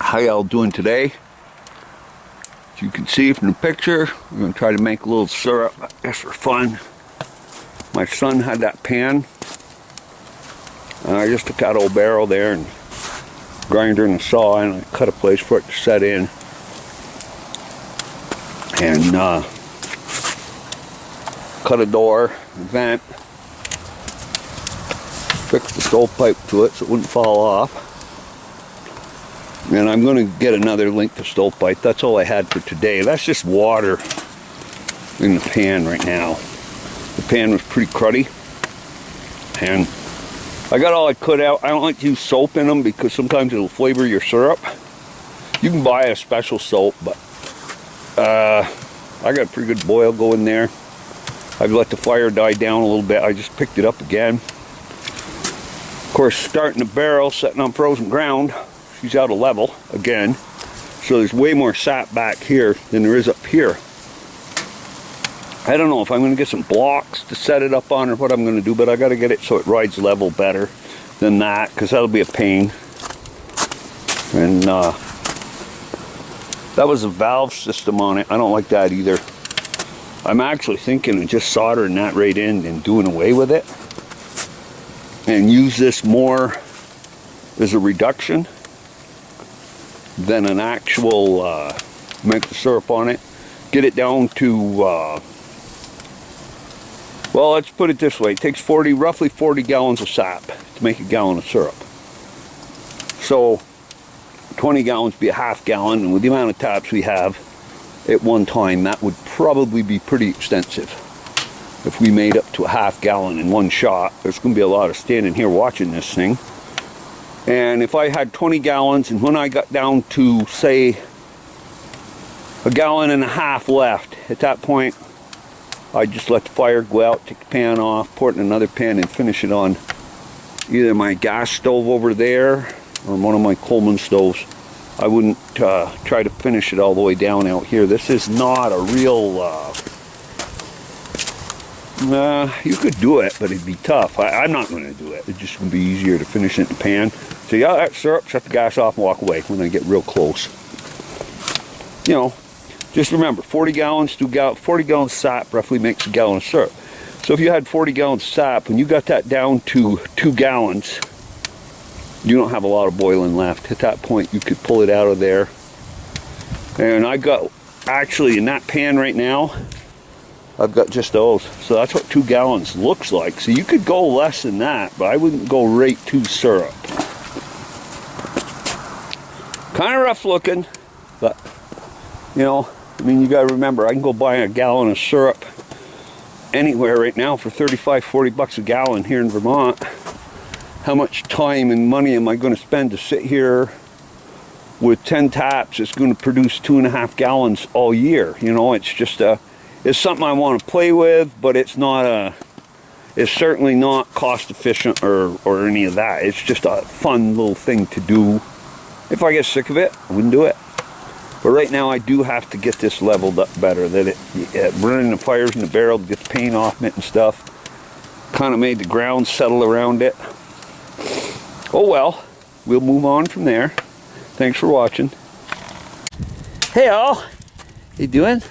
How y'all doing today? As you can see from the picture, we're going to try to make a little syrup just for fun. My son had that pan. I just took that old barrel there and grinder and a saw, and I cut a place for it to set in. And cut a door, a vent, fixed the stovepipe to it so it wouldn't fall off. And I'm going to get another link to stovepipe. That's all I had for today. That's just water in the pan right now. The pan was pretty cruddy, and I got all I could out. I don't like to use soap in them because sometimes it'll flavor your syrup. You can buy a special soap, but I got a pretty good boil going there. I've let the fire die down a little bit. I just picked it up again. Of course, starting the barrel, setting on frozen ground, she's out of level again. So there's way more sap back here than there is up here. I don't know if I'm going to get some blocks to set it up on or what I'm going to do, but I got to get it so it rides level better than that, because that'll be a pain. And that was a valve system on it. I don't like that either. I'm actually thinking of just soldering that right in and doing away with it, and use this more as a reduction than an actual make the syrup on it. Get it down to well, let's put it this way. It takes roughly 40 gallons of sap to make a gallon of syrup. So 20 gallons would be a half gallon, and with the amount of taps we have at one time, that would probably be pretty extensive. If we made up to a half gallon in one shot, there's going to be a lot of standing here watching this thing. And if I had 20 gallons, and when I got down to, say, a gallon and a half left, at that point, I just let the fire go out, take the pan off, pour it in another pan, and finish it on either my gas stove over there or one of my Coleman stoves. I wouldn't try to finish it all the way down out here. This is not a real... you could do it, but it'd be tough. I'm not going to do it. It's just going to be easier to finish it in the pan. So yeah, that syrup, shut the gas off and walk away when I get real close. You know, just remember, 40 gallons, 40 gallons of sap roughly makes a gallon of syrup. So if you had 40 gallons of sap and you got that down to 2 gallons, you don't have a lot of boiling left. At that point, you could pull it out of there. And I got, actually in that pan right now, I've got just those. So that's what 2 gallons looks like. So you could go less than that, but I wouldn't go right to syrup. Kind of rough looking, but you know, I mean, you got to remember, I can go buy a gallon of syrup anywhere right now for 35, 40 bucks a gallon here in Vermont. How much time and money am I going to spend to sit here with 10 taps? It's going to produce 2.5 gallons all year. You know, it's just it's something I want to play with, but it's not it's certainly not cost efficient or any of that. It's just a fun little thing to do. If I get sick of it, I wouldn't do it. But right now I do have to get this leveled up better, that it burning the fires in the barrel to get the paint off it and stuff. Kind of made the ground settle around it. Oh well, we'll move on from there. Thanks for watching. Hey all, how you doing?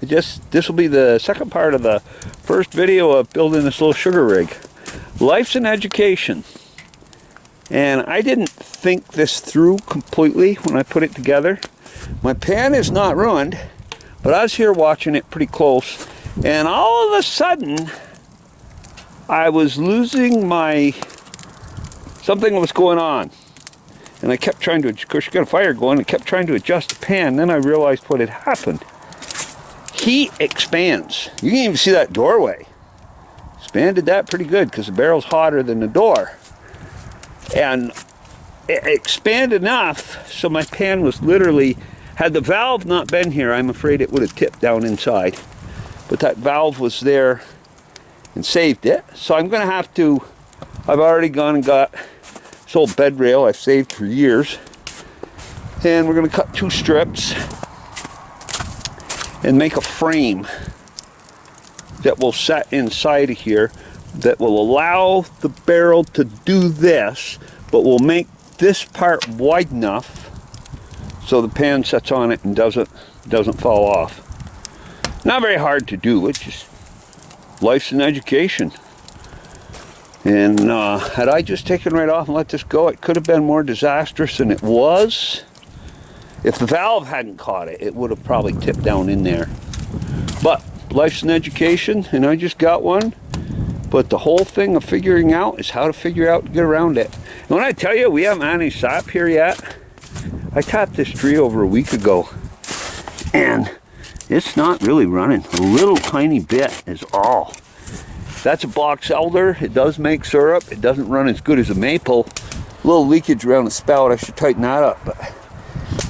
This will be the second part of the first video of building this little sugar rig. Life's an education. And I didn't think this through completely when I put it together. My pan is not ruined, but I was here watching it pretty close, and all of a sudden I was losing something was going on. And I kept trying to, of course you got a fire going, I kept trying to adjust the pan. Then I realized what had happened. Heat expands. You can even see that doorway. Expanded that pretty good because the barrel's hotter than the door. And it expanded enough so my pan was literally, had the valve not been here, I'm afraid it would have tipped down inside. But that valve was there and saved it. So I'm going to have to, I've already gone and got this old bed rail I've saved for years. And we're going to cut 2 strips and make a frame that will set inside of here that will allow the barrel to do this, but will make this part wide enough so the pan sits on it and doesn't fall off. Not very hard to do. It's just life's an education. And had I just taken right off and let this go, it could have been more disastrous than it was. If the valve hadn't caught it, it would have probably tipped down in there. But life's an education, and I just got one. But the whole thing of figuring out is how to figure out to get around it. And when I tell you we haven't had any sap here yet, I tapped this tree over a week ago, and it's not really running. A little tiny bit is all. That's a box elder. It does make syrup. It doesn't run as good as a maple. A little leakage around the spout. I should tighten that up. But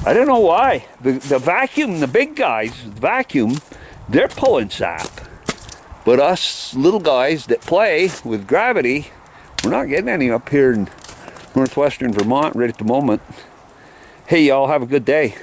I don't know why. The vacuum, the big guys, vacuum, they're pulling sap. But us little guys that play with gravity, we're not getting any up here in northwestern Vermont right at the moment. Hey, y'all have a good day.